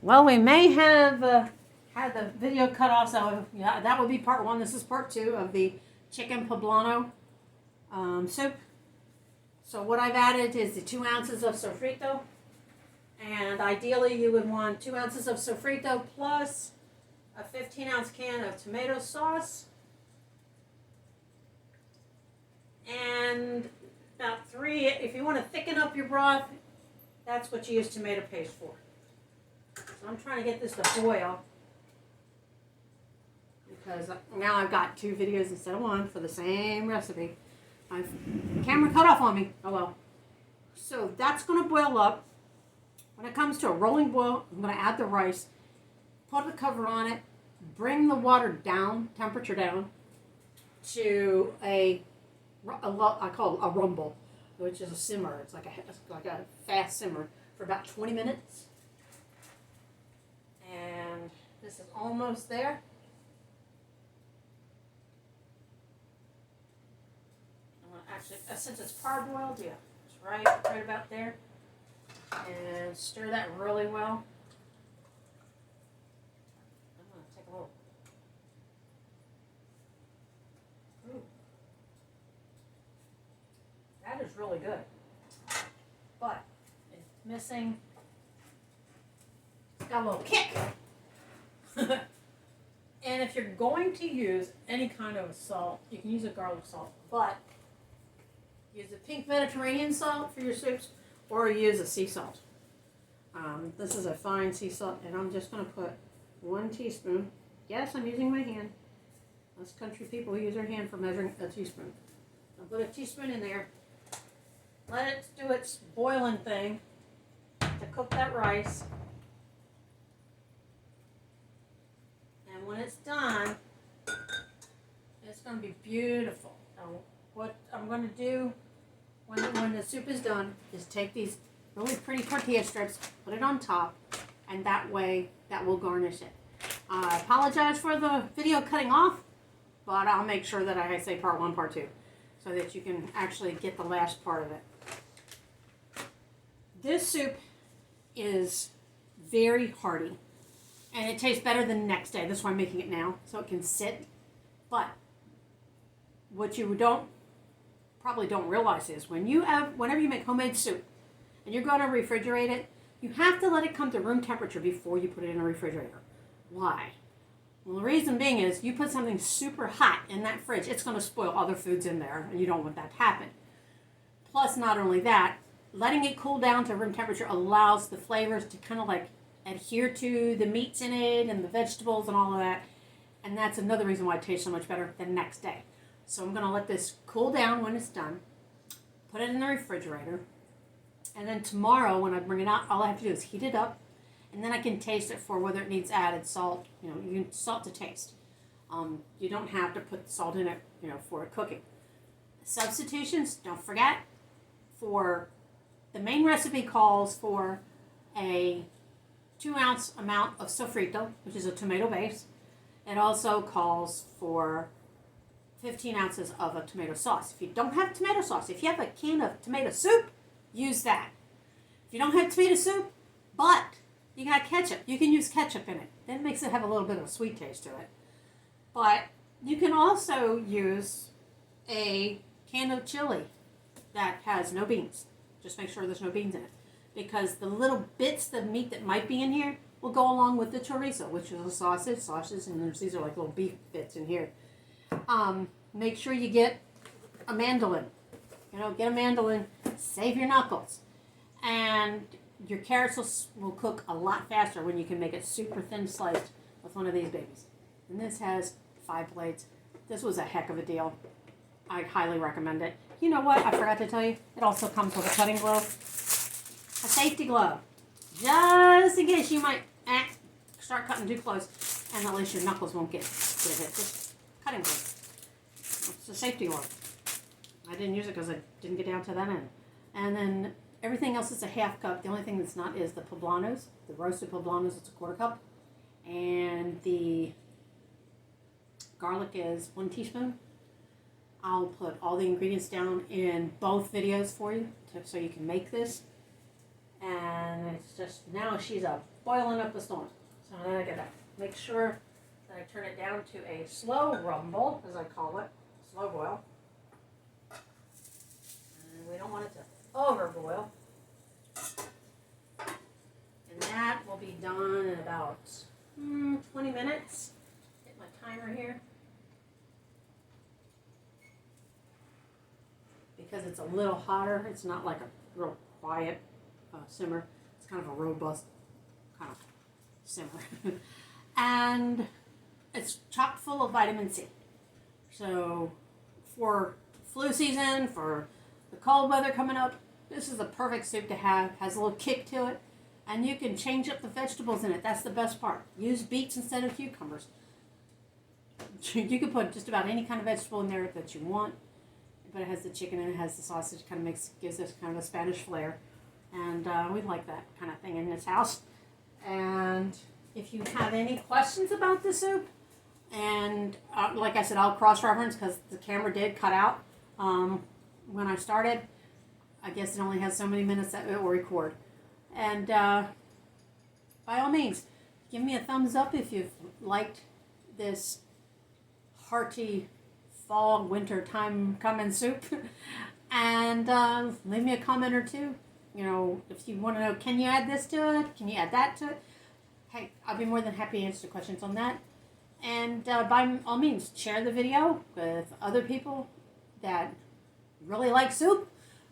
Well, we may have had the video cut off, so yeah, that would be part one. This is part two of the chicken poblano soup. So what I've added is the 2 ounces of sofrito, and ideally you would want 2 ounces of sofrito plus a 15-ounce can of tomato sauce, and about 3, if you want to thicken up your broth, that's what you use tomato paste for. So I'm trying to get this to boil because now I've got 2 videos instead of 1 for the same recipe. My camera cut off on me. Oh well. So that's going to boil up. When it comes to a rolling boil, I'm going to add the rice, put the cover on it, bring the water down, temperature down, to I call it a rumble, which is a simmer. It's like a fast simmer for about 20 minutes. And this is almost there. I'm going to actually, since it's parboiled, yeah, it's right about there. And stir that really well. I'm going to take a little. Ooh. That is really good. But it's missing. It's got a little kick. And if you're going to use any kind of salt, you can use a garlic salt, but use a pink Mediterranean salt for your soups, or use a sea salt. This is a fine sea salt, and I'm just going to put 1 teaspoon. Yes, I'm using my hand. Us country people use their hand for measuring a teaspoon. I'll put a teaspoon in there. Let it do its boiling thing to cook that rice. And when it's done, it's going to be beautiful. Now, what I'm going to do when the soup is done is take these really pretty tortilla strips, put it on top, and that way that will garnish it. I apologize for the video cutting off, but I'll make sure that I say part 1, part 2, so that you can actually get the last part of it. This soup is very hearty, and it tastes better the next day. That's why I'm making it now, so it can sit. But what you probably don't realize is whenever you make homemade soup and you're going to refrigerate it, you have to let it come to room temperature before you put it in a refrigerator. Why? Well, the reason being is you put something super hot in that fridge, it's going to spoil other foods in there, and you don't want that to happen. Plus, not only that, letting it cool down to room temperature allows the flavors to kind of like adhere to the meats in it and the vegetables and all of that. And that's another reason why it tastes so much better the next day. So I'm going to let this cool down when it's done, put it in the refrigerator, and then tomorrow when I bring it out, all I have to do is heat it up, and then I can taste it for whether it needs added salt. You can salt to taste. You don't have to put salt in it, for cooking. Substitutions, don't forget, for the main recipe calls for a 2-ounce amount of sofrito, which is a tomato base. It also calls for 15 ounces of a tomato sauce. If you don't have tomato sauce, if you have a can of tomato soup, use that. If you don't have tomato soup, but you got ketchup, you can use ketchup in it. That makes it have a little bit of a sweet taste to it. But you can also use a can of chili that has no beans. Just make sure there's no beans in it, because the little bits of meat that might be in here will go along with the chorizo, which is a sausage, and these are like little beef bits in here. Make sure you get a mandolin. Get a mandolin, save your knuckles. And your carrots will cook a lot faster when you can make it super thin sliced with one of these babies. And this has 5 blades. This was a heck of a deal. I highly recommend it. You know what? I forgot to tell you. It also comes with a cutting glove. A safety glove. Just in case you might start cutting too close, and at least your knuckles won't get hit. Just cutting glove. It's a safety glove. I didn't use it because I didn't get down to that end. And then everything else is a half cup. The only thing that's not is the poblanos. The roasted poblanos, it's a 1/4 cup. And the garlic is 1 teaspoon. I'll put all the ingredients down in both videos for you so you can make this. And it's just, now she's boiling up a storm. So then I gotta make sure that I turn it down to a slow rumble, as I call it, slow boil. And we don't want it to overboil. And that will be done in about 20 minutes. Get my timer here. Because it's a little hotter, it's not like a real quiet simmer. It's kind of a robust kind of simmer. And it's chock full of vitamin C. So for flu season, for the cold weather coming up, this is the perfect soup to have. Has a little kick to it. And you can change up the vegetables in it. That's the best part. Use beets instead of cucumbers. You can put just about any kind of vegetable in there that you want. But it has the chicken and it has the sausage. Kind of gives us kind of a Spanish flair. And we like that kind of thing in this house. And if you have any questions about the soup, and like I said, I'll cross-reference because the camera did cut out when I started. I guess it only has so many minutes that it will record. And by all means, give me a thumbs up if you've liked this hearty fall, winter time coming soup. And leave me a comment or two. You know, if you want to know, can you add this to it? Can you add that to it? Hey, I'll be more than happy to answer questions on that. And by all means, share the video with other people that really like soup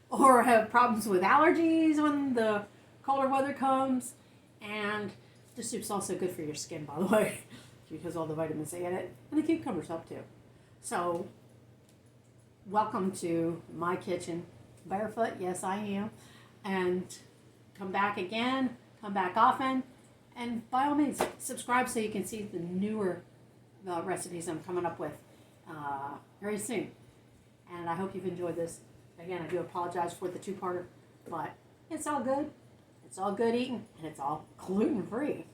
or have problems with allergies when the colder weather comes. And the soup's also good for your skin, by the way, because all the vitamin C in it. And the cucumbers help too. So, welcome to my kitchen. Barefoot, yes I am. And come back again, come back often. And by all means, subscribe so you can see the newer recipes I'm coming up with very soon. And I hope you've enjoyed this. Again, I do apologize for the two-parter, but it's all good. It's all good eating, and it's all gluten-free.